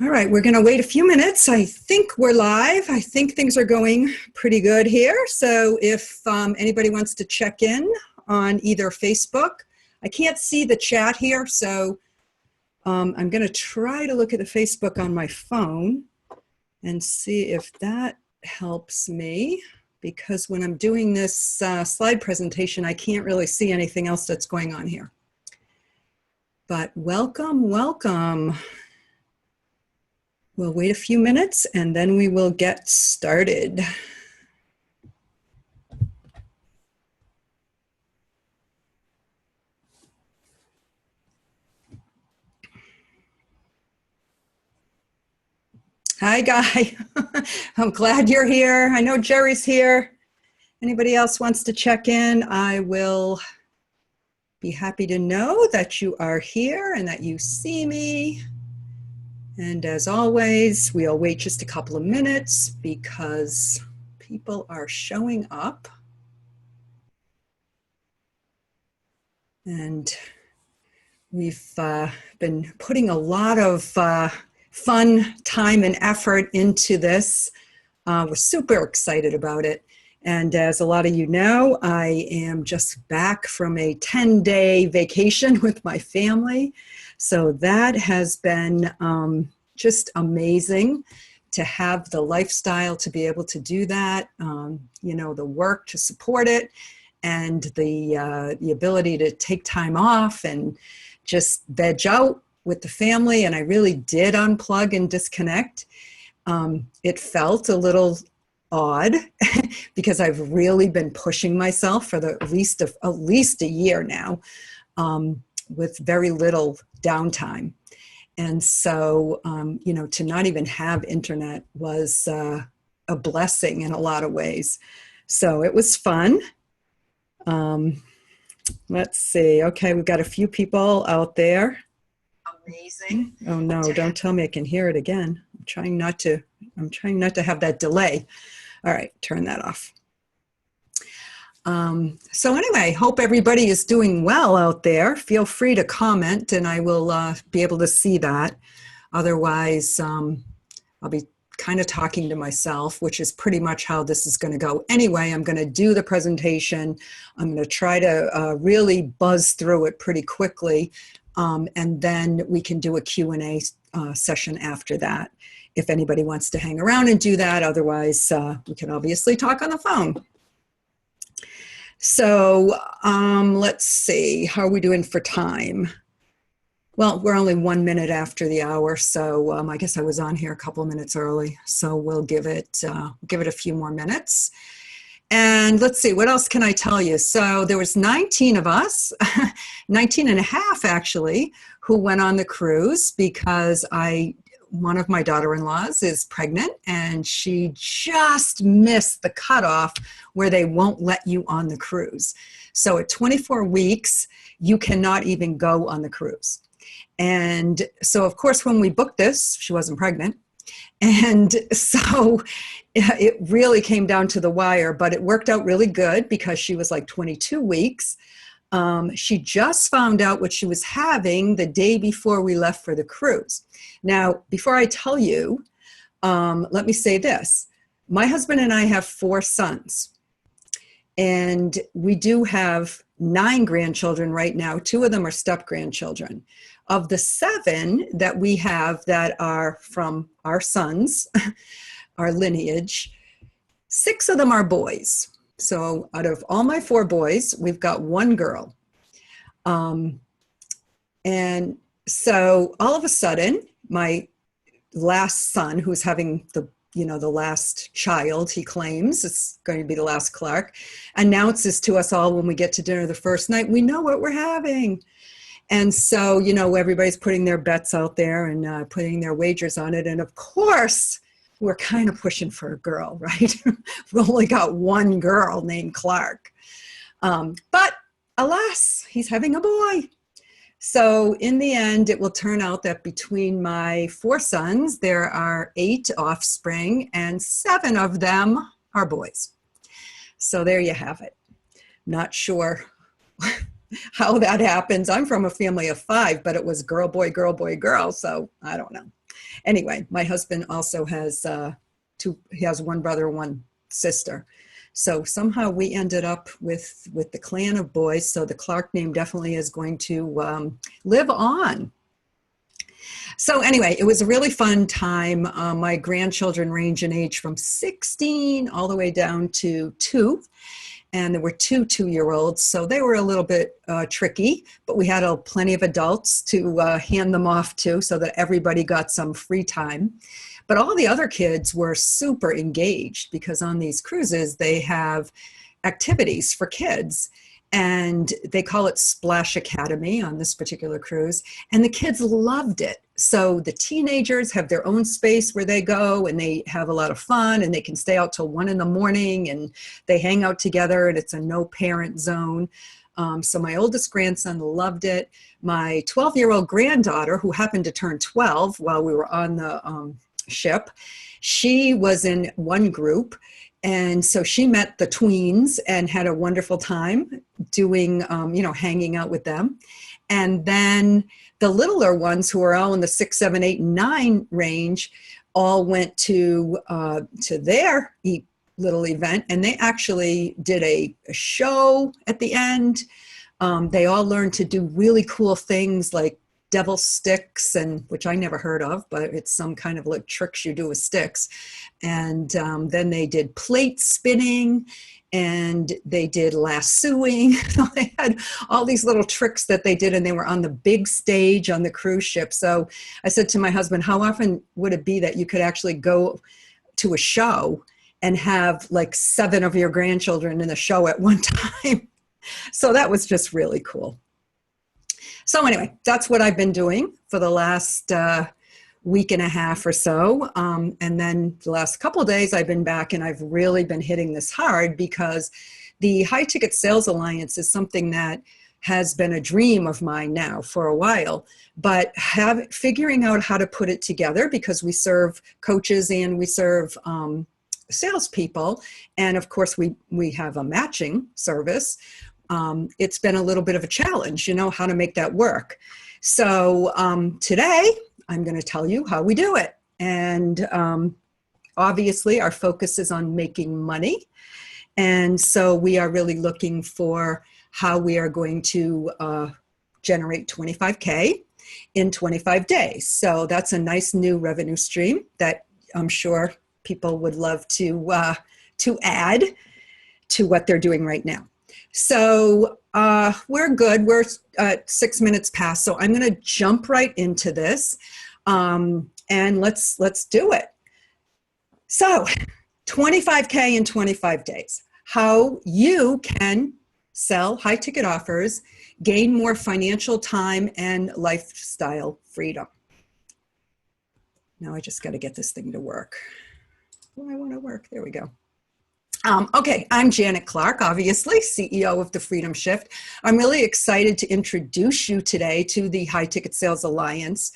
All right, we're going to wait a few minutes. I think we're live. I think things are going pretty good here. So if anybody wants to check in on either Facebook, I can't see the chat here, so I'm going to try to look at the Facebook on my phone and see if that helps me, because when I'm doing this slide presentation, I can't really see anything else that's going on here. But welcome, welcome. We'll wait a few minutes and then we will get started. Hi, Guy. I'm glad you're here. I know Jerry's here. Anybody else wants to check in? I will be happy to know that you are here and that you see me. And as always, we'll wait just a couple of minutes because people are showing up. And we've been putting a lot of fun time and effort into this. We're super excited about it. And as a lot of you know, I am just back from a 10-day vacation with my family. So that has been just amazing to have the lifestyle to be able to do that, you know, the work to support it, and the ability to take time off and just veg out with the family. And I really did unplug and disconnect. It felt a little odd because I've really been pushing myself for at least a year now, with very little downtime. And so, you know, to not even have internet was a blessing in a lot of ways. So it was fun. Let's see. Okay, we've got a few people out there. Amazing. Oh no, don't tell me I can hear it again. I'm trying not to have that delay. All right, turn that off. So anyway, hope everybody is doing well out there. Feel free to comment and I will be able to see that. Otherwise, I'll be kind of talking to myself, which is pretty much how this is going to go. Anyway, I'm going to do the presentation. I'm going to try to really buzz through it pretty quickly. And then we can do a Q&A session after that, if anybody wants to hang around and do that. Otherwise, we can obviously talk on the phone. So let's see, how are we doing for time? Well, we're only 1 minute after the hour, so I guess I was on here a couple of minutes early. So we'll give it a few more minutes. And let's see, what else can I tell you? So there was 19 of us, 19 and a half actually, who went on the cruise because one of my daughter-in-laws is pregnant and she just missed the cutoff where they won't let you on the cruise. So at 24 weeks, you cannot even go on the cruise. And so of course, when we booked this, she wasn't pregnant. And so it really came down to the wire, but it worked out really good because she was like 22 weeks. She just found out what she was having the day before we left for the cruise. Now, before I tell you, let me say this. My husband and I have 4 sons, and we do have 9 grandchildren right now. 2 of them are step-grandchildren. Of the 7 that we have that are from our sons, our lineage, 6 of them are boys. So out of all my 4 boys, we've got 1 girl. And so all of a sudden, my last son, who's having the last child, he claims, it's going to be the last Clark, announces to us all when we get to dinner the first night, we know what we're having. And so, you know, everybody's putting their bets out there and putting their wagers on it. And of course, we're kind of pushing for a girl, right? We've only got 1 girl named Clark. But alas, he's having a boy. So in the end, it will turn out that between my 4 sons, there are 8 offspring and 7 of them are boys. So there you have it. Not sure how that happens. I'm from a family of 5, but it was girl, boy, girl, boy, girl. So I don't know. Anyway, my husband also has he has one brother, one sister. So somehow we ended up with the clan of boys. So the Clark name definitely is going to live on. So anyway, it was a really fun time. My grandchildren range in age from 16 all the way down to 2. And there were 2 2-year-olds, so they were a little bit tricky, but we had plenty of adults to hand them off to so that everybody got some free time. But all the other kids were super engaged because on these cruises, they have activities for kids. And they call it Splash Academy on this particular cruise. And the kids loved it. So the teenagers have their own space where they go and they have a lot of fun and they can stay out till 1 in the morning and they hang out together and it's a no parent zone. So my oldest grandson loved it. My 12-year-old granddaughter, who happened to turn 12 while we were on the ship, she was in one group. And so she met the tweens and had a wonderful time doing, hanging out with them. And then the littler ones who are all in the 6, 7, 8, and 9 range all went to their little event. And they actually did a show at the end. They all learned to do really cool things like devil sticks, and which I never heard of, but it's some kind of like tricks you do with sticks. And then they did plate spinning and they did lassoing. They had all these little tricks that they did, and they were on the big stage on the cruise ship. So I said to my husband, how often would it be that you could actually go to a show and have like 7 of your grandchildren in the show at one time? So that was just really cool. So anyway, that's what I've been doing for the last week and a half or so. And then the last couple of days I've been back and I've really been hitting this hard because the High Ticket Sales Alliance is something that has been a dream of mine now for a while, but figuring out how to put it together because we serve coaches and we serve salespeople. And of course we have a matching service. It's been a little bit of a challenge, how to make that work. So today, I'm going to tell you how we do it. And obviously, our focus is on making money. And so we are really looking for how we are going to generate $25K in 25 days. So that's a nice new revenue stream that I'm sure people would love to add to what they're doing right now. So we're good. We're 6 minutes past. So I'm going to jump right into this, and let's do it. So 25K in 25 days. How you can sell high ticket offers, gain more financial time and lifestyle freedom. Now I just got to get this thing to work. Oh, I want to work. There we go. Okay, I'm Janet Clark, obviously, CEO of the Freedom Shift. I'm really excited to introduce you today to the High Ticket Sales Alliance.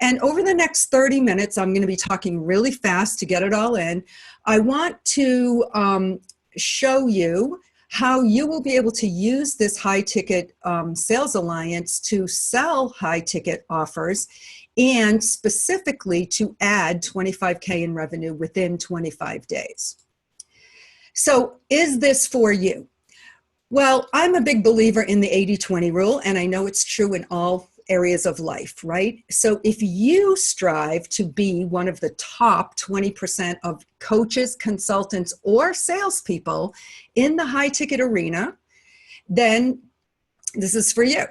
And over the next 30 minutes, I'm going to be talking really fast to get it all in. I want to show you how you will be able to use this High Ticket Sales Alliance to sell high ticket offers and specifically to add 25K in revenue within 25 days. So is this for you? Well, I'm a big believer in the 80-20 rule, and I know it's true in all areas of life, right? So if you strive to be one of the top 20% of coaches, consultants, or salespeople in the high ticket arena, then this is for you,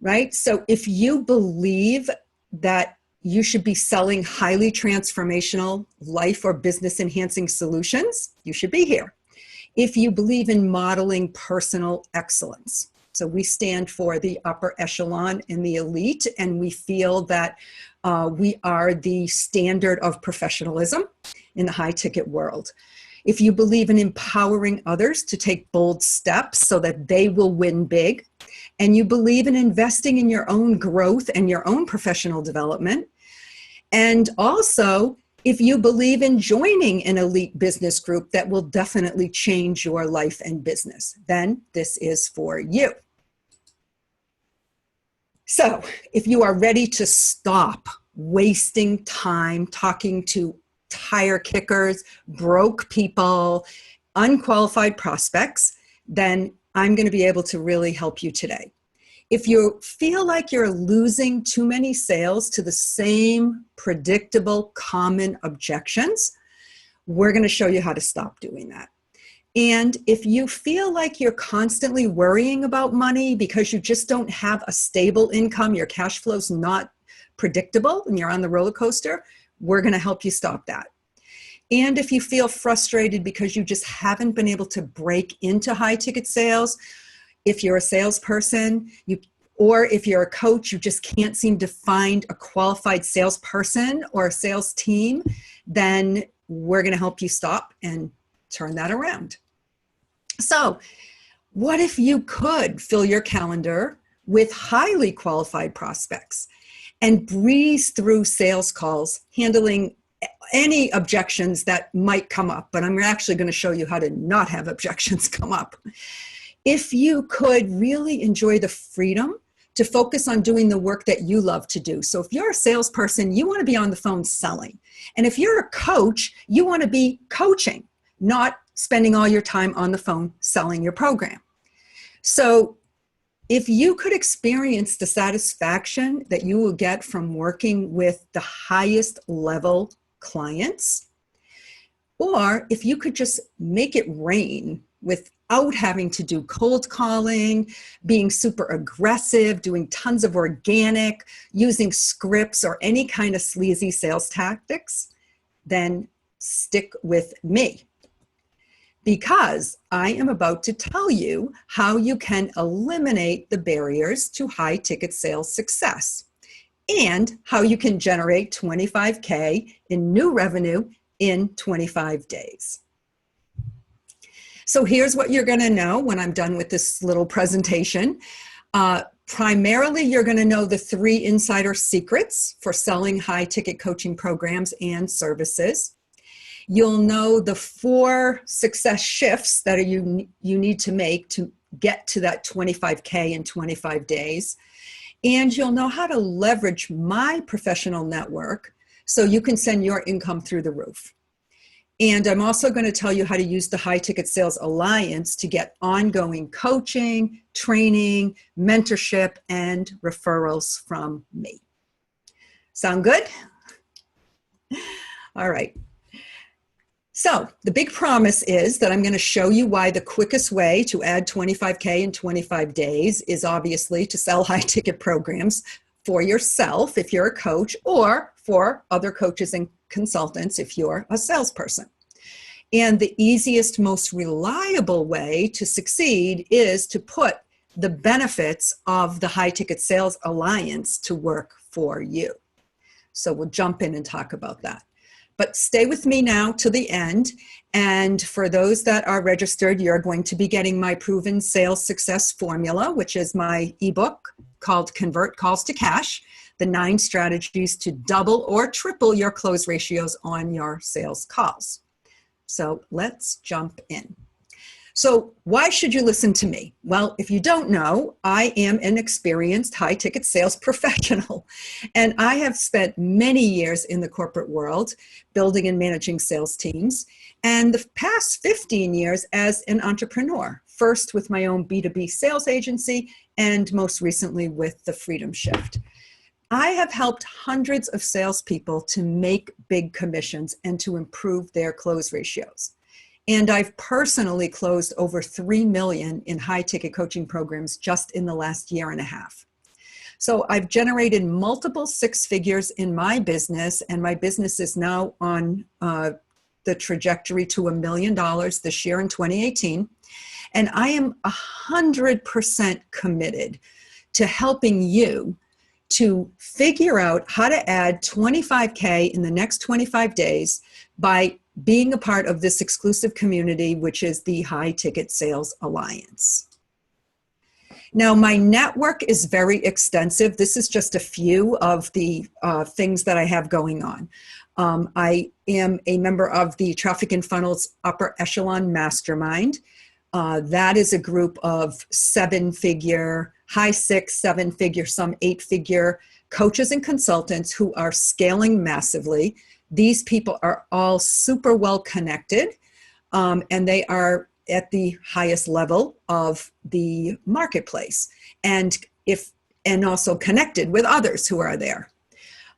right? So if you believe that you should be selling highly transformational life or business enhancing solutions, you should be here. If you believe in modeling personal excellence. So we stand for the upper echelon and the elite, and we feel that we are the standard of professionalism in the high ticket world. If you believe in empowering others to take bold steps so that they will win big, and you believe in investing in your own growth and your own professional development, and also if you believe in joining an elite business group that will definitely change your life and business, then this is for you. So if you are ready to stop wasting time talking to tire kickers, broke people, unqualified prospects, then I'm going to be able to really help you today. If you feel like you're losing too many sales to the same predictable common objections, we're going to show you how to stop doing that. And if you feel like you're constantly worrying about money because you just don't have a stable income, your cash flow's not predictable and you're on the roller coaster, we're going to help you stop that. And if you feel frustrated because you just haven't been able to break into high ticket sales, if you're a salesperson, or if you're a coach, you just can't seem to find a qualified salesperson or a sales team, then we're going to help you stop and turn that around. So what if you could fill your calendar with highly qualified prospects and breeze through sales calls, handling any objections that might come up? But I'm actually going to show you how to not have objections come up. If you could really enjoy the freedom to focus on doing the work that you love to do. So if you're a salesperson, you want to be on the phone selling. And if you're a coach, you want to be coaching, not spending all your time on the phone selling your program. So if you could experience the satisfaction that you will get from working with the highest level clients, or if you could just make it rain without having to do cold calling, being super aggressive, doing tons of organic, using scripts or any kind of sleazy sales tactics, then stick with me. Because I am about to tell you how you can eliminate the barriers to high ticket sales success and how you can generate $25K in new revenue in 25 days. So here's what you're going to know when I'm done with this little presentation. Primarily, you're going to know the 3 insider secrets for selling high ticket coaching programs and services. You'll know the 4 success shifts that you need to make to get to that 25K in 25 days. And you'll know how to leverage my professional network so you can send your income through the roof. And I'm also going to tell you how to use the High Ticket Sales Alliance to get ongoing coaching, training, mentorship, and referrals from me. Sound good? All right. So the big promise is that I'm going to show you why the quickest way to add 25K in 25 days is obviously to sell high ticket programs for yourself if you're a coach, or for other coaches and consultants if you're a salesperson. And the easiest, most reliable way to succeed is to put the benefits of the High Ticket Sales Alliance to work for you. So we'll jump in and talk about that. But stay with me now to the end. And for those that are registered, you're going to be getting my Proven Sales Success Formula, which is my ebook called Convert Calls to Cash, the 9 strategies to double or triple your close ratios on your sales calls. So let's jump in. So why should you listen to me? Well, if you don't know, I am an experienced high-ticket sales professional, and I have spent many years in the corporate world building and managing sales teams, and the past 15 years as an entrepreneur, first with my own B2B sales agency, and most recently with the Freedom Shift. I have helped hundreds of salespeople to make big commissions and to improve their close ratios. And I've personally closed over 3 million in high ticket coaching programs just in the last year and a half. So I've generated multiple 6 figures in my business, and my business is now on the trajectory to $1 million this year in 2018. And I am 100% committed to helping you to figure out how to add 25K in the next 25 days by being a part of this exclusive community, which is the High Ticket Sales Alliance. Now, my network is very extensive. This is just a few of the things that I have going on. I am a member of the Traffic and Funnels Upper Echelon Mastermind. That is a group of 7-figure high 6, 7-figure, some 8-figure coaches and consultants who are scaling massively. These people are all super well connected, and they are at the highest level of the marketplace, and also connected with others who are there.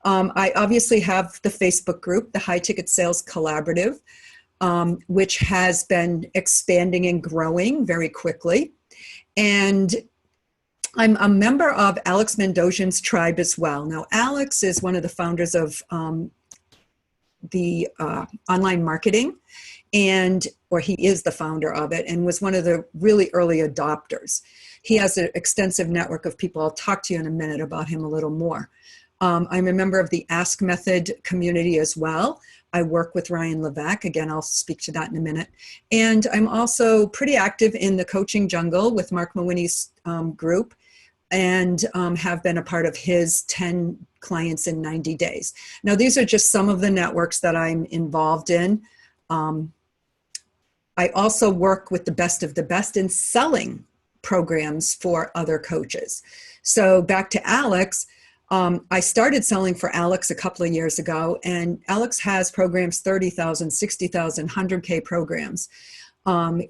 I obviously have the Facebook group, the High Ticket Sales Collaborative, which has been expanding and growing very quickly. And I'm a member of Alex Mandossian's tribe as well. Now, Alex is one of the founders of the online marketing, or he is the founder of it, and was one of the really early adopters. He has an extensive network of people. I'll talk to you in a minute about him a little more. I'm a member of the Ask Method community as well. I work with Ryan Levesque. Again, I'll speak to that in a minute. And I'm also pretty active in the Coaching Jungle with Mark Mawhinney's group, and have been a part of his 10 clients in 90 days. Now, these are just some of the networks that I'm involved in. I also work with the best of the best in selling programs for other coaches. So back to Alex, I started selling for Alex a couple of years ago, and Alex has programs, 30,000, 60,000, 100K programs.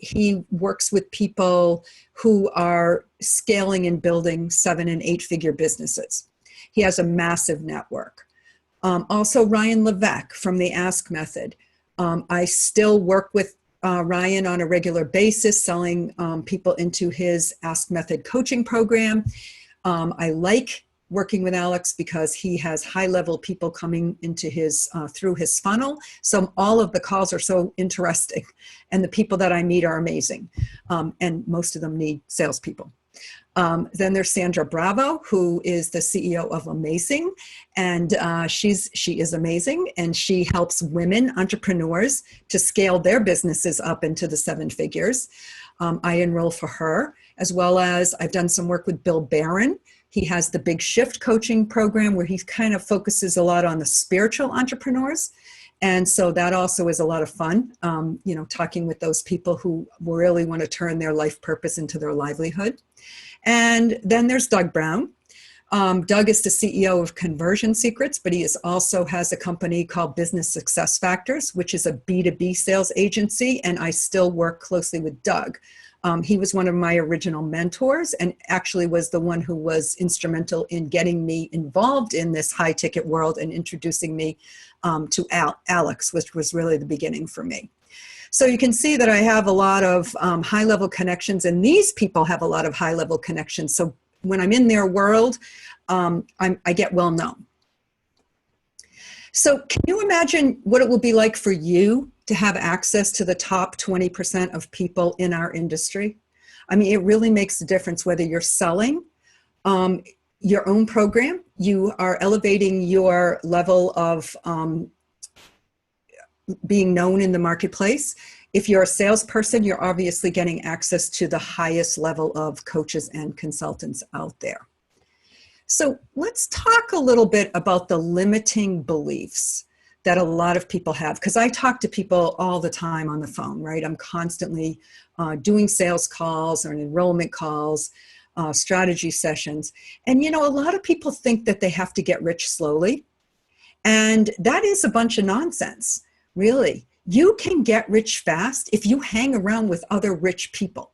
He works with people who are scaling and building 7- and 8-figure businesses. He has a massive network. Also, Ryan Levesque from the Ask Method. I still work with Ryan on a regular basis, selling people into his Ask Method coaching program. I like working with Alex because he has high-level people coming into his through his funnel. So all of the calls are so interesting, and the people that I meet are amazing, and most of them need salespeople. Then there's Sandra Bravo, who is the CEO of Amazing, and she is amazing, and she helps women entrepreneurs to scale their businesses up into the 7 figures. I enroll for her, as well as I've done some work with Bill Barron. He has the Big Shift coaching program where he kind of focuses a lot on the spiritual entrepreneurs. And so that also is a lot of fun, talking with those people who really want to turn their life purpose into their livelihood. And then there's Doug Brown. Doug is the CEO of Conversion Secrets, but he also has a company called Business Success Factors, which is a B2B sales agency, and I still work closely with Doug. He was one of my original mentors, and actually was the one who was instrumental in getting me involved in this high ticket world and introducing me to Alex, which was really the beginning for me. So you can see that I have a lot of high-level connections, and these people have a lot of high-level connections. So when I'm in their world, I get well known. So can you imagine what it will be like for you to have access to the top 20% of people in our industry? I mean, it really makes a difference whether you're selling your own program, you are elevating your level of being known in the marketplace. If you're a salesperson, you're obviously getting access to the highest level of coaches and consultants out there. So let's talk a little bit about the limiting beliefs that a lot of people have, because I talk to people all the time on the phone, right? I'm constantly doing sales calls or enrollment calls, strategy sessions. And, a lot of people think that they have to get rich slowly. And that is a bunch of nonsense, really. You can get rich fast if you hang around with other rich people.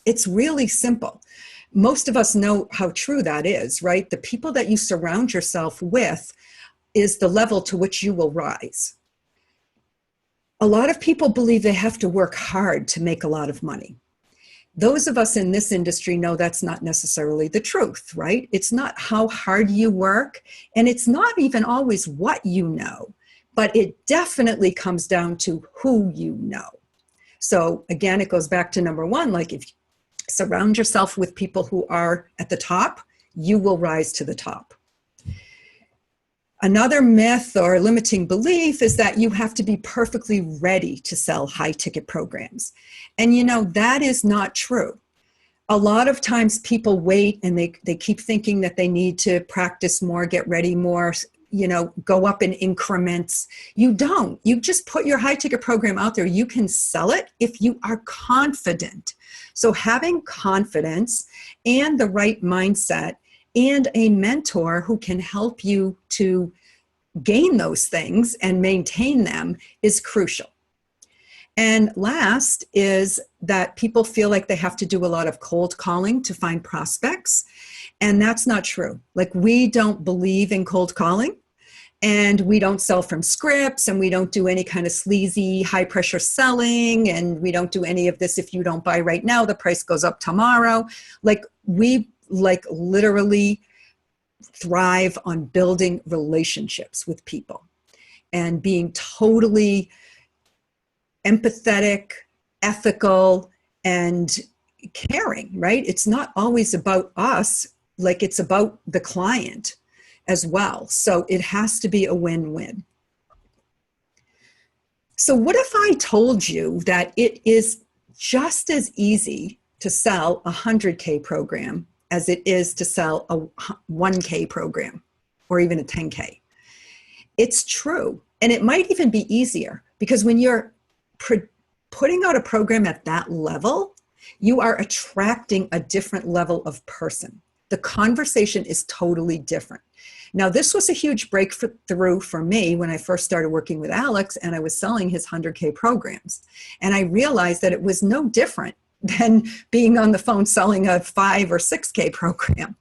It's really simple. Most of us know how true that is, right? The people that you surround yourself with is the level to which you will rise. A lot of people believe they have to work hard to make a lot of money. Those of us in this industry know that's not necessarily the truth, right? It's not how hard you work, and it's not even always what you know, but it definitely comes down to who you know. So again, it goes back to number one, like if you surround yourself with people who are at the top, you will rise to the top. Another myth or limiting belief is that you have to be perfectly ready to sell high ticket programs. And that is not true. A lot of times people wait and they keep thinking that they need to practice more, get ready more, go up in increments. You don't. You just put your high ticket program out there. You can sell it if you are confident. So having confidence and the right mindset and a mentor who can help you to gain those things and maintain them is crucial. And last is that people feel like they have to do a lot of cold calling to find prospects. And that's not true. Like, we don't believe in cold calling, and we don't sell from scripts, and we don't do any kind of sleazy high pressure selling. And we don't do any of this. If you don't buy right now, the price goes up tomorrow. Like, we literally thrive on building relationships with people and being totally empathetic, ethical, and caring, right? It's not always about us, like it's about the client as well. So it has to be a win-win. So what if I told you that it is just as easy to sell a 100K program as it is to sell a 1K program or even a 10K? It's true. And it might even be easier, because when you're putting out a program at that level, you are attracting a different level of person. The conversation is totally different. Now, this was a huge breakthrough for me when I first started working with Alex and I was selling his 100K programs. And I realized that it was no different than being on the phone selling a 5 or 6K program,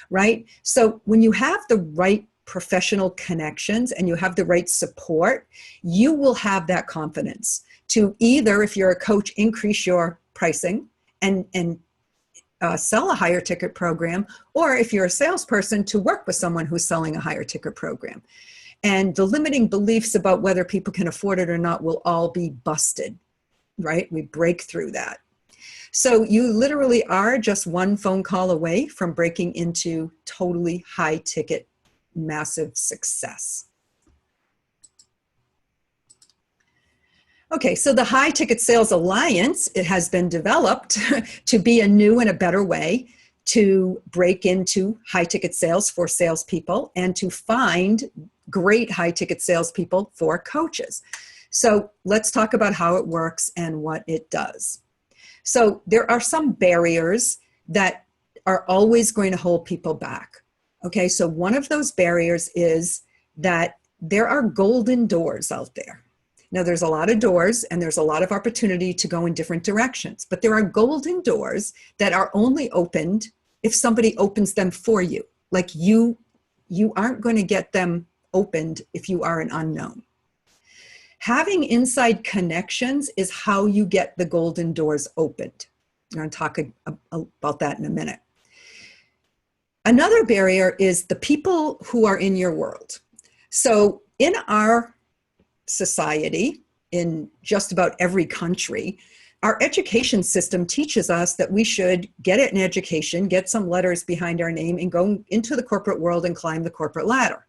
right? So when you have the right professional connections and you have the right support, you will have that confidence to either, if you're a coach, increase your pricing and sell a higher ticket program, or if you're a salesperson, to work with someone who's selling a higher ticket program. And the limiting beliefs about whether people can afford it or not will all be busted, right? We break through that. So you literally are just one phone call away from breaking into totally high ticket, massive success. Okay, so the High Ticket Sales Alliance, it has been developed to be a new and a better way to break into high ticket sales for salespeople and to find great high ticket salespeople for coaches. So let's talk about how it works and what it does. So there are some barriers that are always going to hold people back. Okay, so one of those barriers is that there are golden doors out there. Now, there's a lot of doors and there's a lot of opportunity to go in different directions, but there are golden doors that are only opened if somebody opens them for you. Like you aren't going to get them opened if you are an unknown. Having inside connections is how you get the golden doors opened. I'm going to talk about that in a minute. Another barrier is the people who are in your world. So in our society, in just about every country, our education system teaches us that we should get an education, get some letters behind our name, and go into the corporate world and climb the corporate ladder.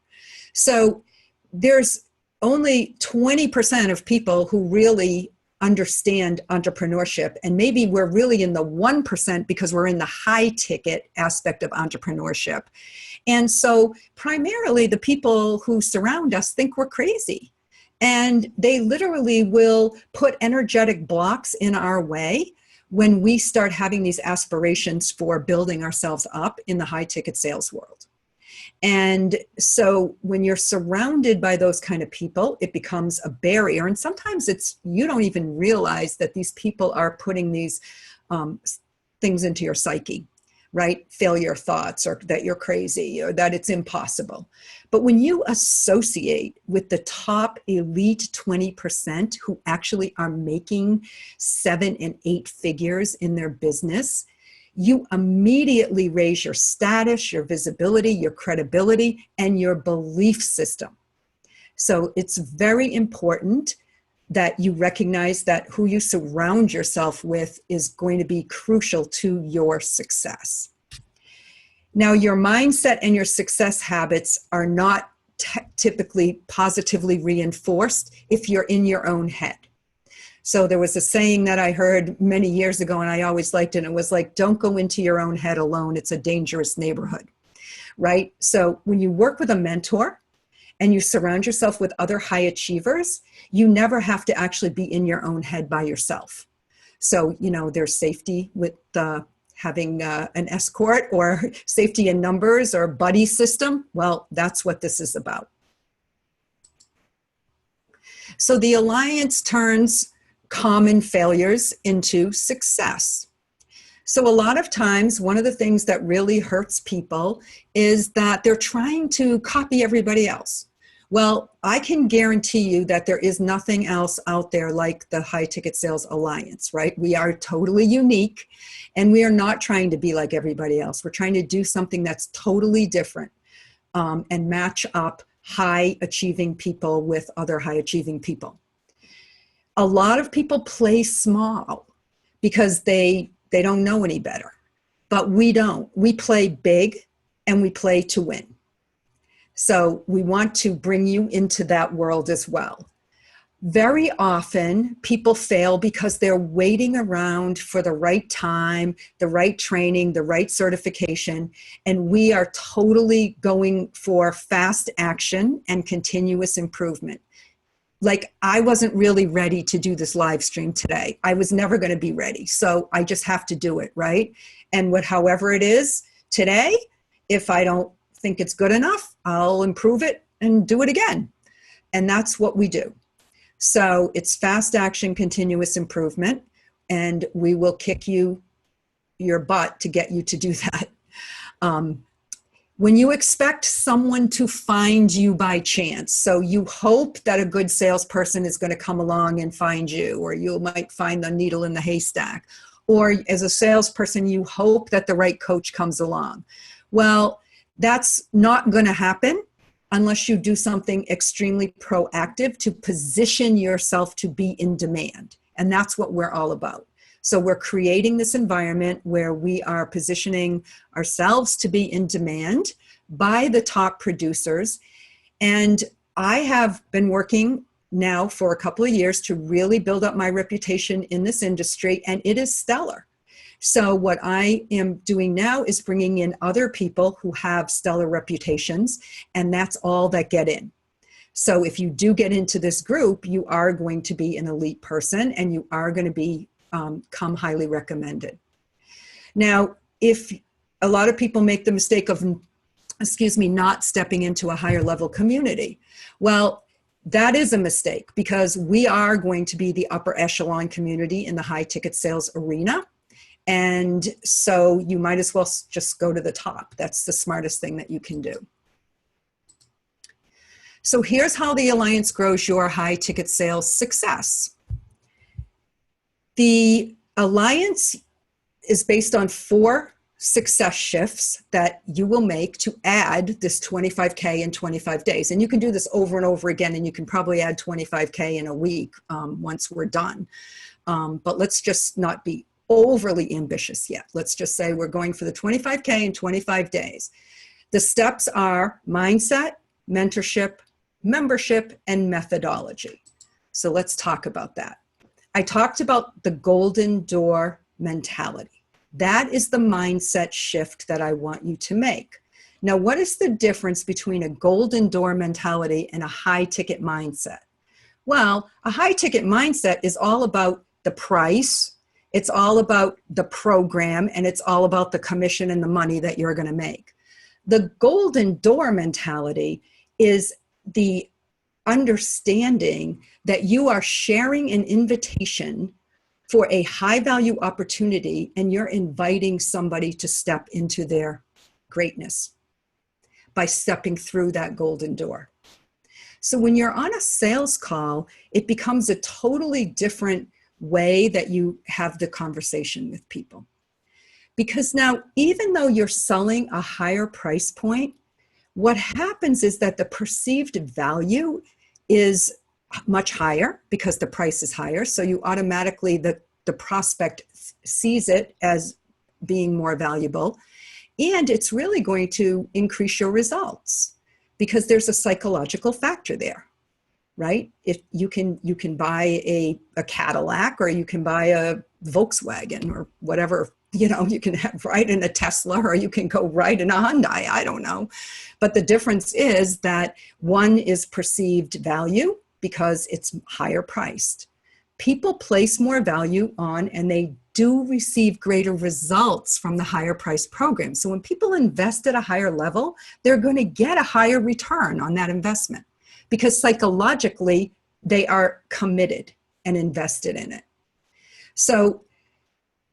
So there's only 20% of people who really understand entrepreneurship. And maybe we're really in the 1% because we're in the high ticket aspect of entrepreneurship. And so primarily the people who surround us think we're crazy. And they literally will put energetic blocks in our way when we start having these aspirations for building ourselves up in the high ticket sales world. And so when you're surrounded by those kind of people, it becomes a barrier. And sometimes you don't even realize that these people are putting these things into your psyche, right? Failure thoughts, or that you're crazy, or that it's impossible. But when you associate with the top elite 20% who actually are making 7 and 8 figures in their business, you immediately raise your status, your visibility, your credibility, and your belief system. So it's very important that you recognize that who you surround yourself with is going to be crucial to your success. Now, your mindset and your success habits are not typically positively reinforced if you're in your own head. So there was a saying that I heard many years ago, and I always liked it. And it was like, don't go into your own head alone. It's a dangerous neighborhood, right? So when you work with a mentor and you surround yourself with other high achievers, you never have to actually be in your own head by yourself. So, there's safety with having an escort, or safety in numbers, or buddy system. Well, that's what this is about. So the alliance turns common failures into success. So a lot of times, one of the things that really hurts people is that they're trying to copy everybody else. Well, I can guarantee you that there is nothing else out there like the High Ticket Sales Alliance, right? We are totally unique, and we are not trying to be like everybody else. We're trying to do something that's totally different, and match up high achieving people with other high achieving people. A lot of people play small because they don't know any better, but we don't. We play big, and we play to win. So we want to bring you into that world as well. Very often people fail because they're waiting around for the right time, the right training, the right certification, and we are totally going for fast action and continuous improvement. Like, I wasn't really ready to do this live stream today. I was never going to be ready. So I just have to do it, right? And however it is today, if I don't think it's good enough, I'll improve it and do it again. And that's what we do. So it's fast action, continuous improvement, and we will kick your butt to get you to do that. When you expect someone to find you by chance, so you hope that a good salesperson is going to come along and find you, or you might find the needle in the haystack, or as a salesperson, you hope that the right coach comes along. Well, that's not going to happen unless you do something extremely proactive to position yourself to be in demand. And that's what we're all about. So we're creating this environment where we are positioning ourselves to be in demand by the top producers. And I have been working now for a couple of years to really build up my reputation in this industry, and it is stellar. So what I am doing now is bringing in other people who have stellar reputations, and that's all that get in. So if you do get into this group, you are going to be an elite person, and you are going to be come highly recommended. Now, if a lot of people make the mistake of, not stepping into a higher level community, well, that is a mistake, because we are going to be the upper echelon community in the high ticket sales arena. And so you might as well just go to the top. That's the smartest thing that you can do. So here's how the Alliance grows your high ticket sales success. The Alliance is based on 4 success shifts that you will make to add this 25K in 25 days. And you can do this over and over again, and you can probably add 25K in a week once we're done. But let's just not be overly ambitious yet. Let's just say we're going for the 25K in 25 days. The steps are mindset, mentorship, membership, and methodology. So let's talk about that. I talked about the golden door mentality. That is the mindset shift that I want you to make. Now, what is the difference between a golden door mentality and a high ticket mindset? Well, a high ticket mindset is all about the price, it's all about the program, and it's all about the commission and the money that you're going to make. The golden door mentality is the understanding that you are sharing an invitation for a high value opportunity, and you're inviting somebody to step into their greatness by stepping through that golden door. So when you're on a sales call, it becomes a totally different way that you have the conversation with people. Because now, even though you're selling a higher price point, what happens is that the perceived value is much higher because the price is higher. So you automatically, the prospect sees it as being more valuable. And it's really going to increase your results because there's a psychological factor there, right? If you can buy a Cadillac, or you can buy a Volkswagen, or whatever You can ride in a Tesla or you can go ride in a Hyundai. I don't know. But the difference is that one is perceived value because it's higher priced. People place more value on, and they do receive greater results from the higher price program. So when people invest at a higher level, they're going to get a higher return on that investment because psychologically they are committed and invested in it. So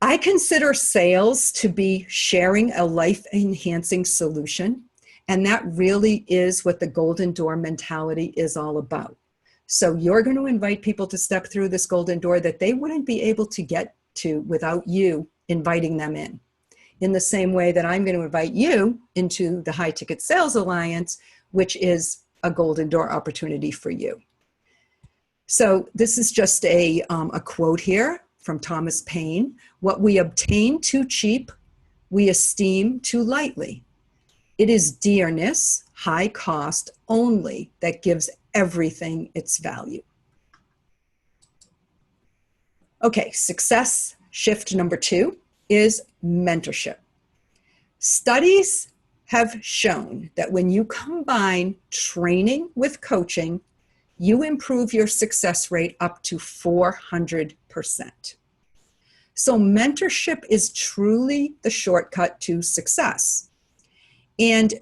I consider sales to be sharing a life-enhancing solution, and that really is what the golden door mentality is all about. So you're going to invite people to step through this golden door that they wouldn't be able to get to without you inviting them in the same way that I'm going to invite you into the High Ticket Sales Alliance, which is a golden door opportunity for you. So this is just a quote here from Thomas Paine. What we obtain too cheap, we esteem too lightly. It is dearness, high cost only, that gives everything its value. Okay, success shift number 2 is mentorship. Studies have shown that when you combine training with coaching, you improve your success rate up to 400%. So mentorship is truly the shortcut to success. And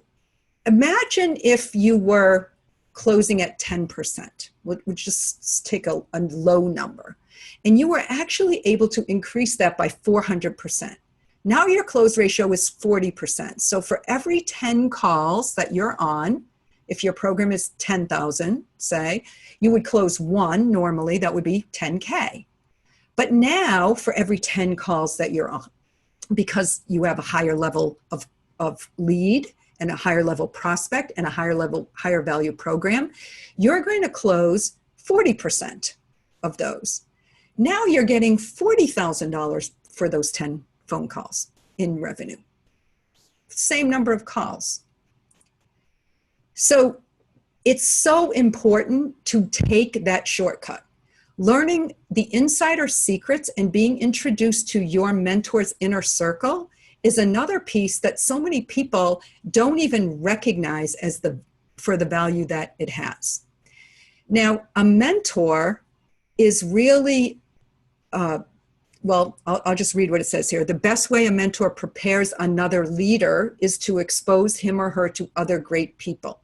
imagine if you were closing at 10%, we'll just take a low number, and you were actually able to increase that by 400%. Now your close ratio is 40%. So for every 10 calls that you're on, if your program is 10,000, say, you would close 1 normally, that would be 10K. But now for every 10 calls that you're on, because you have a higher level of lead and a higher level prospect and a higher value program, you're going to close 40% of those. Now you're getting $40,000 for those 10 phone calls in revenue. Same number of calls. So it's so important to take that shortcut. Learning the insider secrets and being introduced to your mentor's inner circle is another piece that so many people don't even recognize as for the value that it has. Now, a mentor is really, I'll just read what it says here. The best way a mentor prepares another leader is to expose him or her to other great people.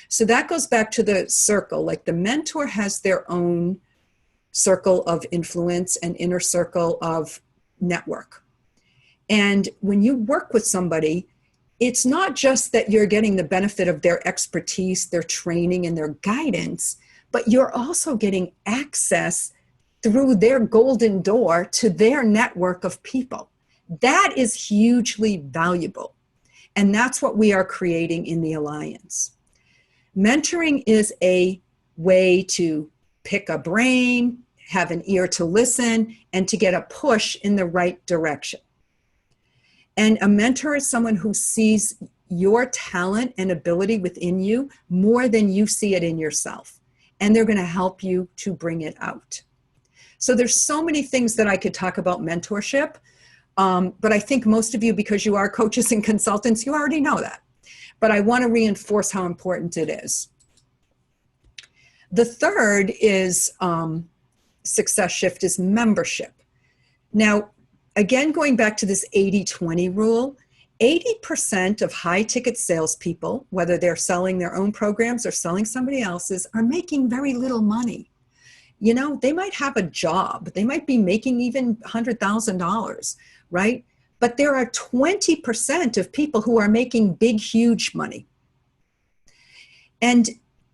So that goes back to the circle. Like the mentor has their own circle of influence and inner circle of network. And when you work with somebody, it's not just that you're getting the benefit of their expertise, their training, and their guidance, but you're also getting access through their golden door to their network of people. That is hugely valuable. And that's what we are creating in the Alliance. Mentoring is a way to pick a brain, have an ear to listen, and to get a push in the right direction. And a mentor is someone who sees your talent and ability within you more than you see it in yourself. And they're going to help you to bring it out. So there's so many things that I could talk about mentorship. But I think most of you, because you are coaches and consultants, you already know that. But I want to reinforce how important it is. The third is success shift is membership. Now, again, going back to this 80-20 rule, 80% of high-ticket salespeople, whether they're selling their own programs or selling somebody else's, are making very little money. You know, they might have a job. They might be making even $100,000, right? But there are 20% of people who are making big, huge money. And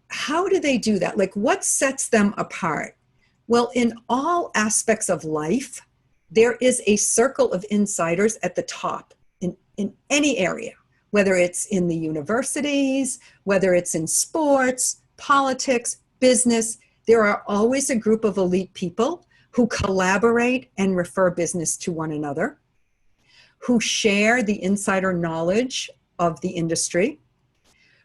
how do they do that? Like, what sets them apart? Well, in all aspects of life, there is a circle of insiders at the top in any area, whether it's in the universities, whether it's in sports, politics, business. There are always a group of elite people who collaborate and refer business to one another, who share the insider knowledge of the industry,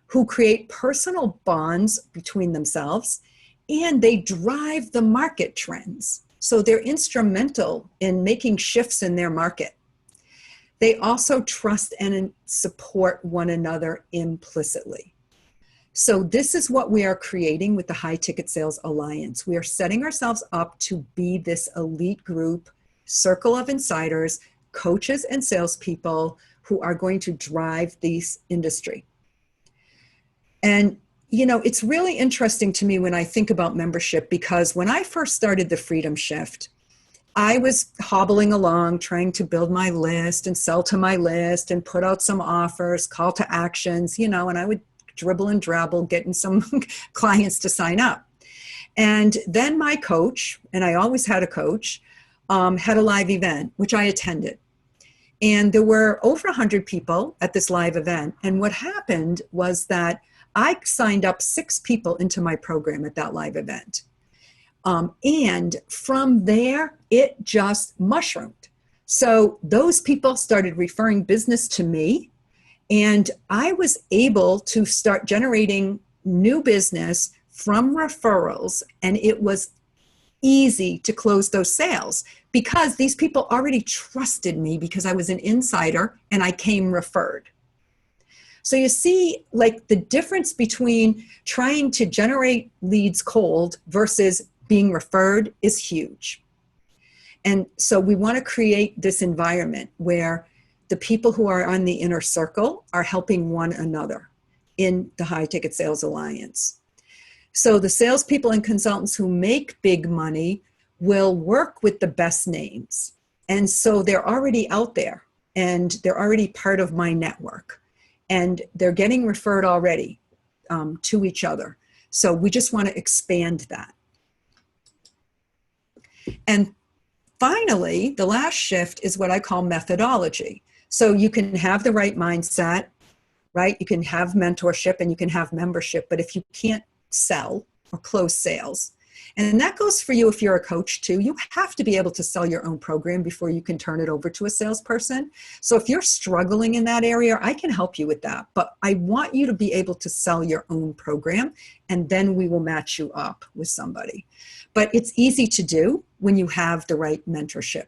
who create personal bonds between themselves, and they drive the market trends. So they're instrumental in making shifts in their market. They also trust and support one another implicitly. So this is what we are creating with the High Ticket Sales Alliance. We are setting ourselves up to be this elite group, circle of insiders, coaches and salespeople who are going to drive this industry. And, you know, it's really interesting to me when I think about membership, because when I first started the Freedom Shift, I was hobbling along trying to build my list and sell to my list and put out some offers, call to actions, you know, and I would dribble and drabble getting some clients to sign up. And then my coach, and I always had a coach, had a live event, which I attended. And there were over 100 people at this live event. And what happened was that I signed up 6 people into my program at that live event. And from there, it just mushroomed. So those people started referring business to me, and I was able to start generating new business from referrals, and it was easy to close those sales because these people already trusted me because I was an insider and I came referred. So you see, like, the difference between trying to generate leads cold versus being referred is huge. And so we want to create this environment where the people who are on the inner circle are helping one another in the High Ticket Sales Alliance. So the salespeople and consultants who make big money will work with the best names. And so they're already out there and they're already part of my network. And they're getting referred already to each other. So we just want to expand that. And finally, the last shift is what I call methodology. So you can have the right mindset, right? You can have mentorship and you can have membership, but if you can't sell or close sales, and that goes for you if you're a coach too, you have to be able to sell your own program before you can turn it over to a salesperson. So if you're struggling in that area, I can help you with that. But I want you to be able to sell your own program, and then we will match you up with somebody. But it's easy to do when you have the right mentorship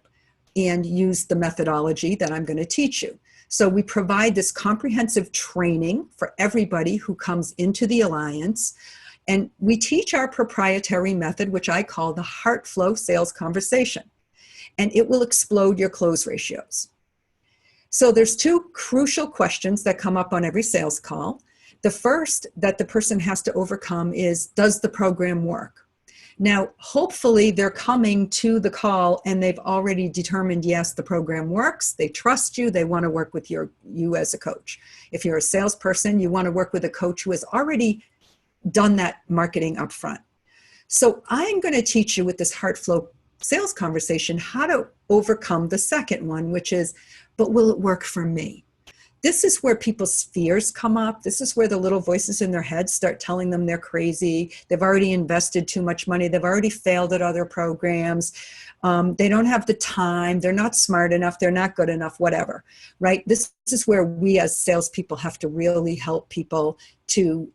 and use the methodology that I'm going to teach you. So we provide this comprehensive training for everybody who comes into the Alliance. And we teach our proprietary method, which I call the Heart Flow Sales Conversation. And it will explode your close ratios. So there's 2 crucial questions that come up on every sales call. The first that the person has to overcome is, does the program work? Now, hopefully they're coming to the call and they've already determined, yes, the program works. They trust you. They want to work with you as a coach. If you're a salesperson, you want to work with a coach who has already done that marketing up front. So I'm going to teach you with this Heart Flow Sales Conversation how to overcome the second one, which is, but will it work for me? This is where people's fears come up. This is where the little voices in their head start telling them they're crazy. They've already invested too much money. They've already failed at other programs. They don't have the time. They're not smart enough. They're not good enough, whatever, right? This is where we as salespeople have to really help people to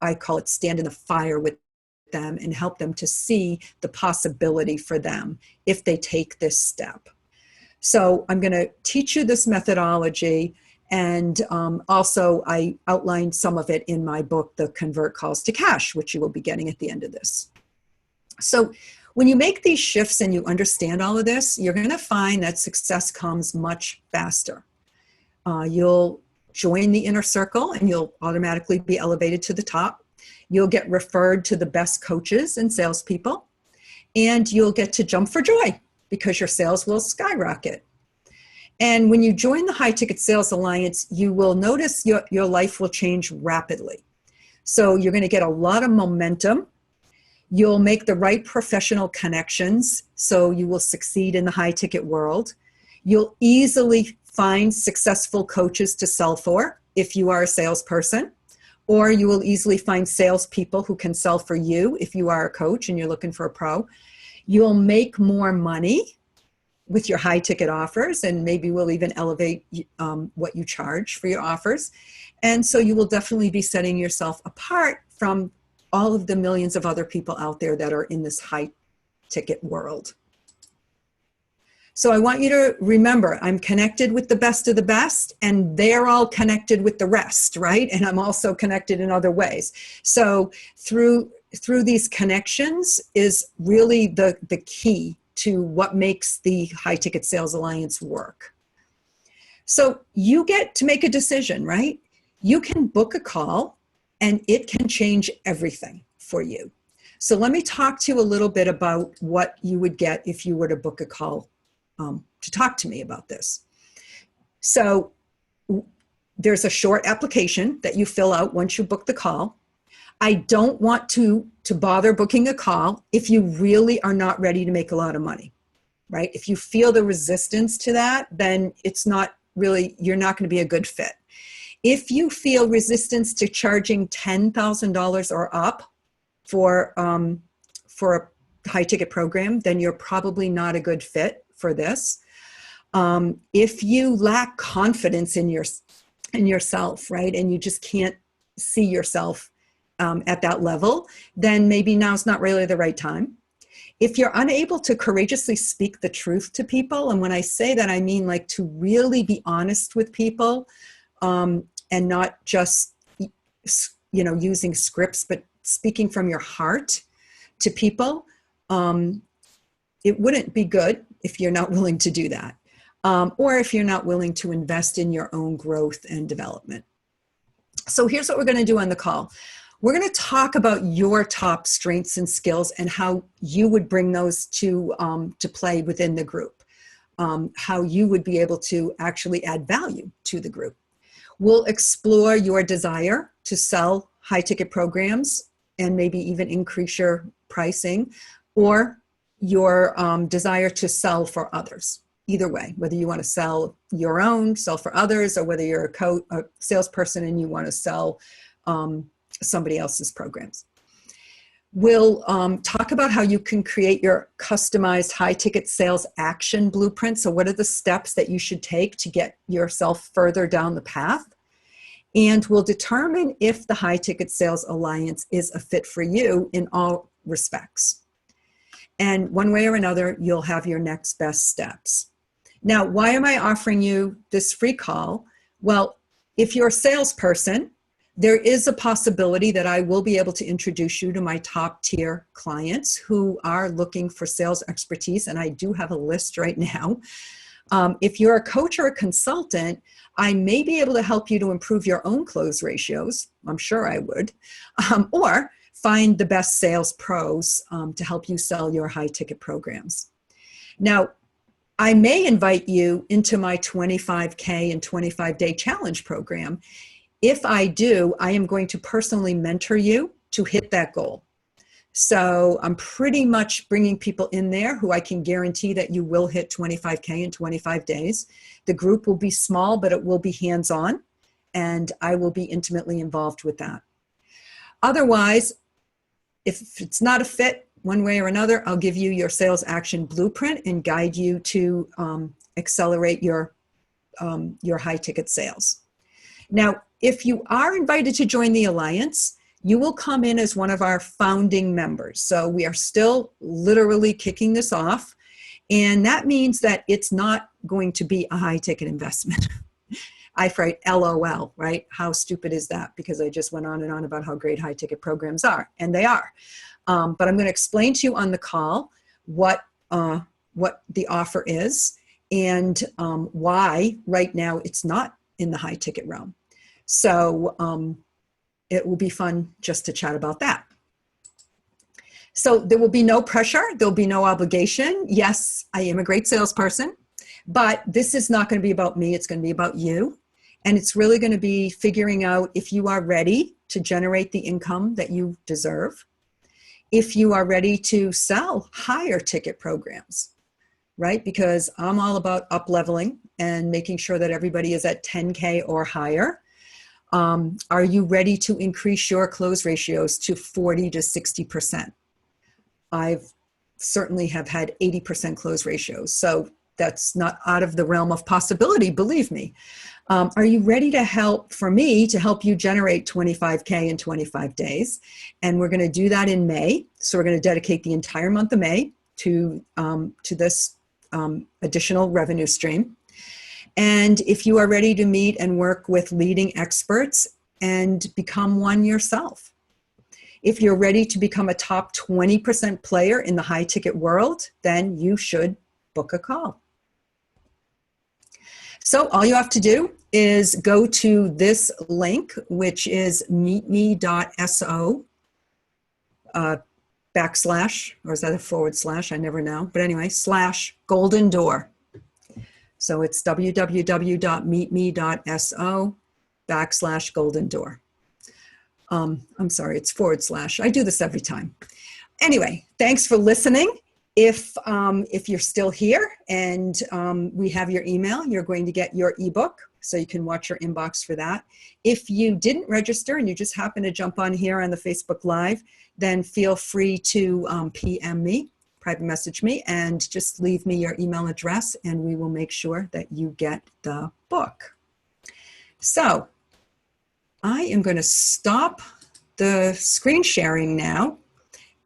I call it, stand in the fire with them and help them to see the possibility for them if they take this step. So I'm going to teach you this methodology, and also I outlined some of it in my book, The Convert Calls to Cash, which you will be getting at the end of this. So when you make these shifts and you understand all of this, you're going to find that success comes much faster. You'll join the inner circle and you'll automatically be elevated to the top. You'll get referred to the best coaches and salespeople, and you'll get to jump for joy because your sales will skyrocket. And when you join the High Ticket Sales Alliance, you will notice your life will change rapidly. So you're going to get a lot of momentum. You'll make the right professional connections, so you will succeed in the high ticket world. You'll easily find successful coaches to sell for if you are a salesperson, or you will easily find salespeople who can sell for you if you are a coach and you're looking for a pro. You'll make more money with your high ticket offers, and maybe we'll even elevate what you charge for your offers. And so you will definitely be setting yourself apart from all of the millions of other people out there that are in this high ticket world. So I want you to remember, I'm connected with the best of the best, and they're all connected with the rest, right? And I'm also connected in other ways. So through these connections is really the key to what makes the High Ticket Sales Alliance work. So you get to make a decision, right? You can book a call and it can change everything for you. So let me talk to you a little bit about what you would get if you were to book a call to talk to me about this. So there's a short application that you fill out once you book the call. I don't want to bother booking a call if you really are not ready to make a lot of money, right? If you feel the resistance to that, then it's not really, you're not going to be a good fit. If you feel resistance to charging $10,000 or up for a high ticket program, then you're probably not a good fit for this. If you lack confidence in yourself, right, and you just can't see yourself at that level, then maybe now's not really the right time. If you're unable to courageously speak the truth to people, and when I say that, I mean like to really be honest with people, and not just, using scripts, but speaking from your heart to people, it wouldn't be good if you're not willing to do that, or if you're not willing to invest in your own growth and development. So here's what we're going to do on the call. We're going to talk about your top strengths and skills and how you would bring those to play within the group, how you would be able to actually add value to the group. We'll explore your desire to sell high ticket programs and maybe even increase your pricing, or your desire to sell for others. Either way, whether you want to sell your own, sell for others, or whether you're a salesperson and you want to sell somebody else's programs. We'll talk about how you can create your customized high ticket sales action blueprint. So what are the steps that you should take to get yourself further down the path? And we'll determine if the High Ticket Sales Alliance is a fit for you in all respects. And one way or another, you'll have your next best steps. Now, why am I offering you this free call? Well, if you're a salesperson, there is a possibility that I will be able to introduce you to my top tier clients who are looking for sales expertise, and I do have a list right now. If you're a coach or a consultant, I may be able to help you to improve your own close ratios. I'm sure I would. Or find the best sales pros to help you sell your high ticket programs. Now, I may invite you into my 25K and 25-day challenge program. If I do, I am going to personally mentor you to hit that goal. So I'm pretty much bringing people in there who I can guarantee that you will hit 25K in 25 days. The group will be small, but it will be hands-on, and I will be intimately involved with that. Otherwise, if it's not a fit one way or another, I'll give you your sales action blueprint and guide you to accelerate your high ticket sales. Now, if you are invited to join the Alliance, you will come in as one of our founding members. So we are still literally kicking this off. And that means that it's not going to be a high ticket investment. I write LOL, right? How stupid is that? Because I just went on and on about how great high ticket programs are, and they are. But I'm going to explain to you on the call what the offer is and why right now it's not in the high ticket realm. So it will be fun just to chat about that. So there will be no pressure. There'll be no obligation. Yes, I am a great salesperson, but this is not going to be about me. It's going to be about you. And it's really going to be figuring out if you are ready to generate the income that you deserve, if you are ready to sell higher ticket programs, right? Because I'm all about up-leveling and making sure that everybody is at 10K or higher. Are you ready to increase your close ratios to 40 to 60%? I've certainly have had 80% close ratios, so that's not out of the realm of possibility, believe me. Are you ready to help you generate 25K in 25 days? And we're going to do that in May. So we're going to dedicate the entire month of May to this additional revenue stream. And if you are ready to meet and work with leading experts and become one yourself. If you're ready to become a top 20% player in the high ticket world, then you should book a call. So all you have to do is go to this link, which is meetme.so backslash, or is that a forward slash? I never know. But anyway, /golden door. So it's www.meetme.so /golden door. I'm sorry, it's /. I do this every time. Anyway, thanks for listening. If you're still here and we have your email, you're going to get your ebook, so you can watch your inbox for that. If you didn't register and you just happen to jump on here on the Facebook Live, then feel free to PM me, private message me, and just leave me your email address, and we will make sure that you get the book. So I am going to stop the screen sharing now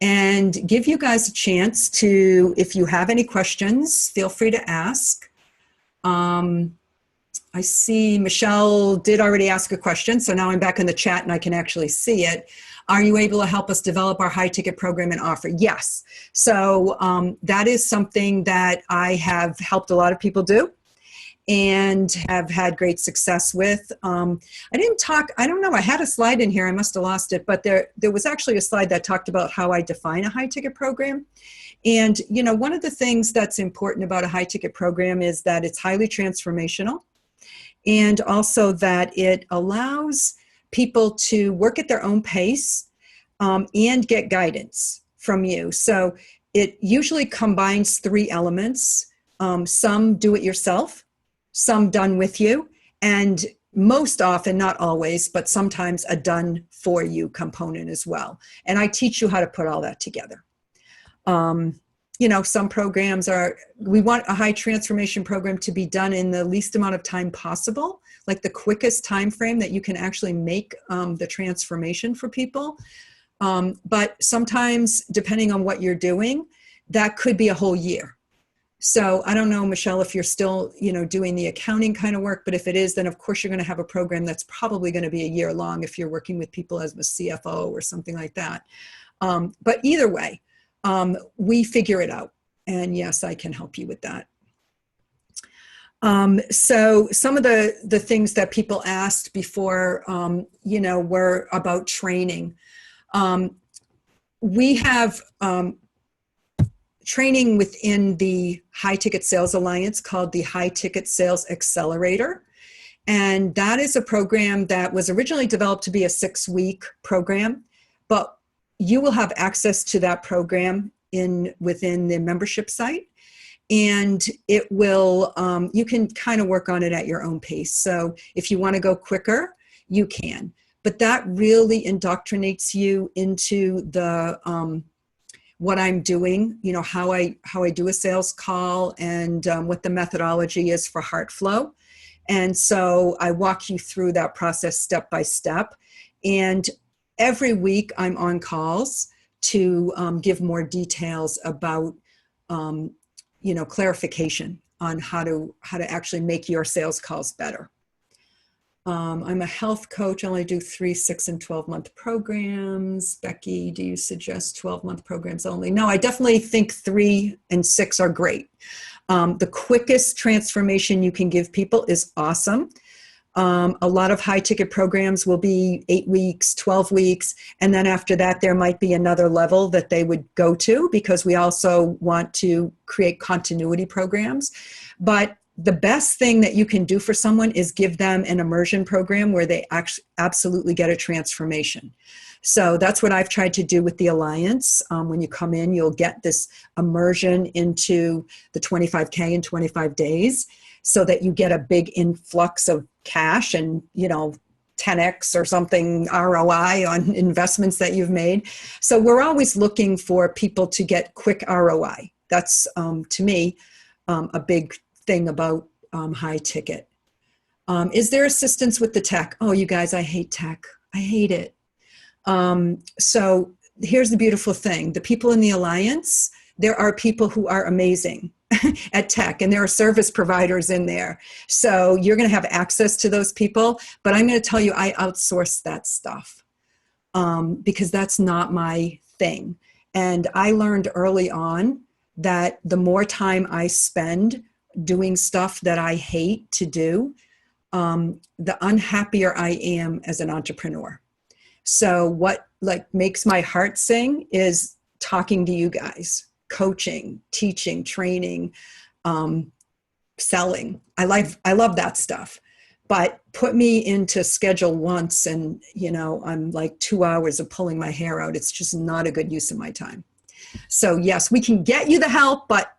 and give you guys a chance to, if you have any questions, feel free to ask. I see Michelle did already ask a question, so now I'm back in the chat and I can actually see it. Are you able to help us develop our high ticket program and offer? Yes. So that is something that I have helped a lot of people do and have had great success with. I didn't talk, I don't know, I had a slide in here, I must have lost it, but there was actually a slide that talked about how I define a high ticket program. And, you know, one of the things that's important about a high ticket program is that it's highly transformational, and also that it allows people to work at their own pace and get guidance from you. So it usually combines 3 elements, some do it yourself, some done with you, and most often, not always, but sometimes a done for you component as well. And I teach you how to put all that together. You know, some programs we want a high transformation program to be done in the least amount of time possible, like the quickest time frame that you can actually make the transformation for people. But sometimes, depending on what you're doing, that could be a whole year. So I don't know, Michelle, if you're still, you know, doing the accounting kind of work, but if it is, then of course you're going to have a program that's probably going to be a year long if you're working with people as a CFO or something like that. But either way, we figure it out. And yes, I can help you with that. So some of the things that people asked before, you know, were about training. We have training within the High Ticket Sales Alliance called the High Ticket Sales Accelerator. And that is a program that was originally developed to be a 6-week program, but you will have access to that program within the membership site. And it will, you can kind of work on it at your own pace. So if you want to go quicker, you can. But that really indoctrinates you into the what I'm doing, you know, how I do a sales call, and what the methodology is for heart flow. And so I walk you through that process step by step. And every week I'm on calls to give more details about, you know, clarification on how to actually make your sales calls better. I'm a health coach. I only do 3, 6, and 12-month programs. Becky, do you suggest 12-month programs only? No, I definitely think 3 and 6 are great. The quickest transformation you can give people is awesome. A lot of high ticket programs will be 8 weeks, 12 weeks. And then after that, there might be another level that they would go to, because we also want to create continuity programs. But the best thing that you can do for someone is give them an immersion program where they absolutely get a transformation. So that's what I've tried to do with the Alliance. When you come in, you'll get this immersion into the 25K in 25 days, so that you get a big influx of cash and, you know, 10x or something ROI on investments that you've made. So we're always looking for people to get quick ROI. That's, to me, a big thing about high ticket. Is there assistance with the tech? Oh, you guys, I hate tech. I hate it. So here's the beautiful thing. The people in the Alliance, there are people who are amazing. at tech, and there are service providers in there. So you're going to have access to those people. But I'm going to tell you, I outsource that stuff because that's not my thing. And I learned early on that the more time I spend doing stuff that I hate to do, the unhappier I am as an entrepreneur. So what like makes my heart sing is talking to you guys, coaching, teaching, training, selling. I love that stuff. But put me into schedule once and, I'm like 2 hours of pulling my hair out. It's just not a good use of my time. So yes, we can get you the help, but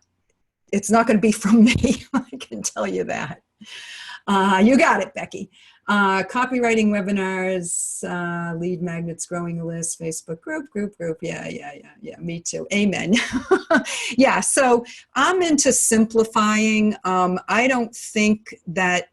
it's not going to be from me. I can tell you that. You got it, Becky. Copywriting webinars, lead magnets, growing a list, Facebook group. Yeah, me too. Amen. Yeah, so I'm into simplifying. I don't think that,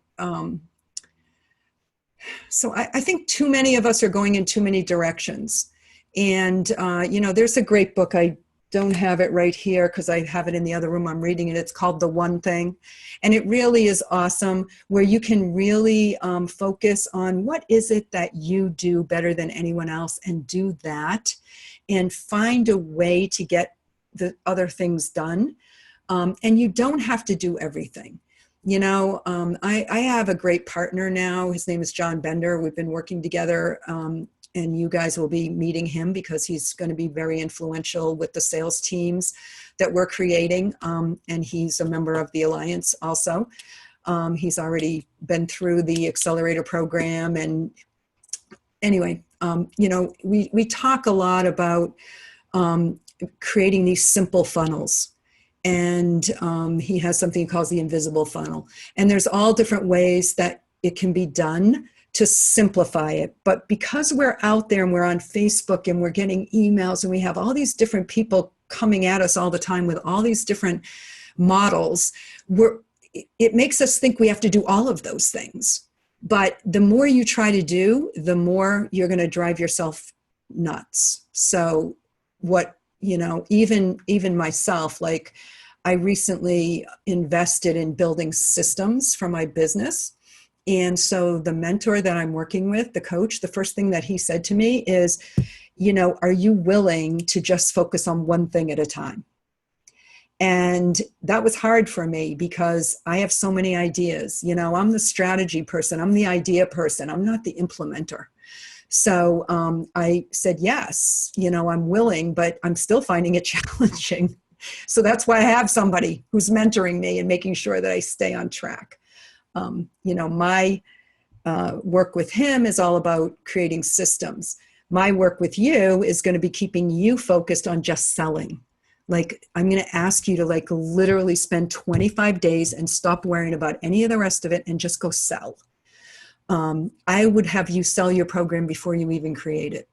so I think too many of us are going in too many directions. And, there's a great book. I don't have it right here because I have it in the other room. I'm reading it. It's called The One Thing. And it really is awesome, where you can really focus on what is it that you do better than anyone else, and do that and find a way to get the other things done. And you don't have to do everything. I have a great partner now. His name is John Bender. We've been working together, and you guys will be meeting him because he's going to be very influential with the sales teams that we're creating. And he's a member of the Alliance also. He's already been through the accelerator program. And anyway, we talk a lot about creating these simple funnels. And he has something he calls the invisible funnel. And there's all different ways that it can be done to simplify it. But because we're out there and we're on Facebook and we're getting emails and we have all these different people coming at us all the time with all these different models, it makes us think we have to do all of those things. But the more you try to do, the more you're going to drive yourself nuts. So even myself, like I recently invested in building systems for my business. And so the mentor that I'm working with, the coach, the first thing that he said to me is, are you willing to just focus on one thing at a time? And that was hard for me because I have so many ideas. I'm the strategy person. I'm the idea person. I'm not the implementer. So I said, yes, I'm willing, but I'm still finding it challenging. So that's why I have somebody who's mentoring me and making sure that I stay on track. My work with him is all about creating systems. My work with you is going to be keeping you focused on just selling. Like, I'm going to ask you to literally spend 25 days and stop worrying about any of the rest of it and just go sell. I would have you sell your program before you even create it,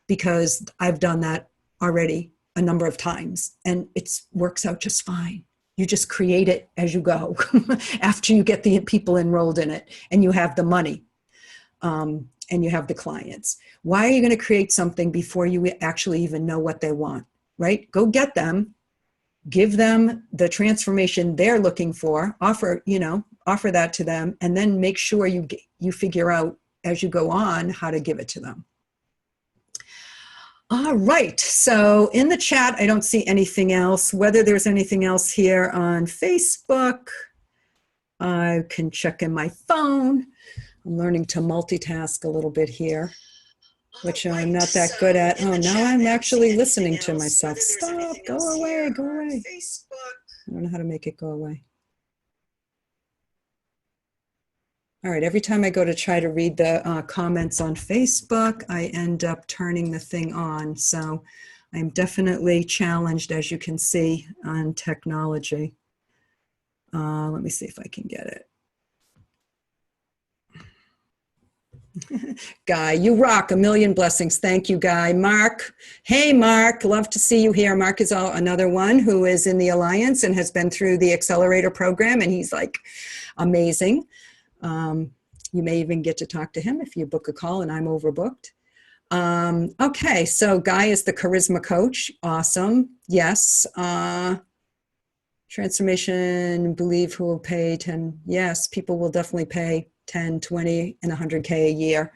because I've done that already a number of times and it works out just fine. You just create it as you go after you get the people enrolled in it and you have the money and you have the clients. Why are you going to create something before you actually even know what they want, right? Go get them, give them the transformation they're looking for, offer that to them, and then make sure you figure out as you go on how to give it to them. All right, so in the chat, I don't see anything else. Whether there's anything else here on Facebook, I can check in my phone. I'm learning to multitask a little bit here, which I'm not that good at. Oh, now I'm actually listening to myself. Stop, go away, go away. I don't know how to make it go away. All right, every time I go to try to read the comments on Facebook, I end up turning the thing on. So I'm definitely challenged, as you can see, on technology. Let me see if I can get it. Guy, you rock. A million blessings. Thank you, Guy. Mark. Hey, Mark. Love to see you here. Mark is another one who is in the Alliance and has been through the accelerator program, and he's amazing. You may even get to talk to him if you book a call and I'm overbooked. Okay, so Guy is the charisma coach. Awesome. Yes. Transformation, believe who will pay 10. Yes, people will definitely pay 10, 20, and 100K a year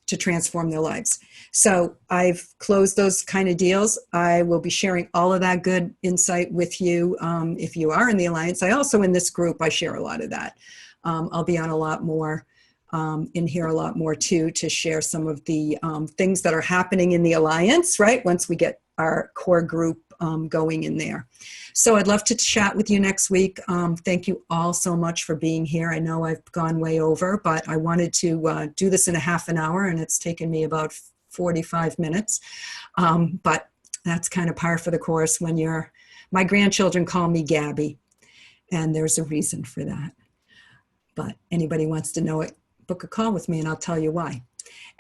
to transform their lives. So I've closed those kind of deals. I will be sharing all of that good insight with you if you are in the Alliance. I also, in this group, I share a lot of that. I'll be on a lot more, in here a lot more too, to share some of the things that are happening in the Alliance, right? Once we get our core group going in there. So I'd love to chat with you next week. Thank you all so much for being here. I know I've gone way over, but I wanted to do this in a half an hour, and it's taken me about 45 minutes. But that's kind of par for the course when my grandchildren call me Gabby, and there's a reason for that. But anybody wants to know it, book a call with me and I'll tell you why.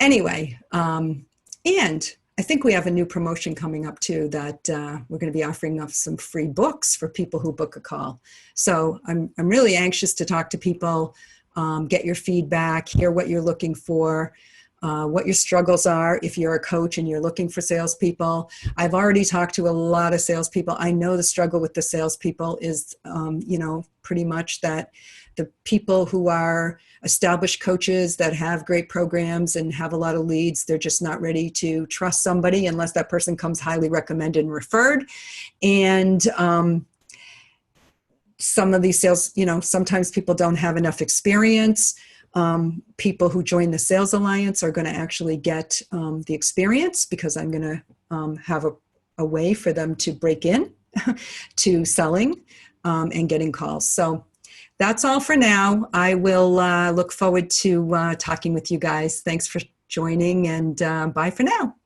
Anyway, and I think we have a new promotion coming up too, that we're going to be offering up some free books for people who book a call. So I'm really anxious to talk to people, get your feedback, hear what you're looking for, what your struggles are if you're a coach and you're looking for salespeople. I've already talked to a lot of salespeople. I know the struggle with the salespeople is, pretty much that the people who are established coaches that have great programs and have a lot of leads, they're just not ready to trust somebody unless that person comes highly recommended and referred. And some of these sales, sometimes people don't have enough experience. People who join the Sales Alliance are going to actually get the experience, because I'm going to have a way for them to break in to selling and getting calls. So that's all for now. I will look forward to talking with you guys. Thanks for joining, and bye for now.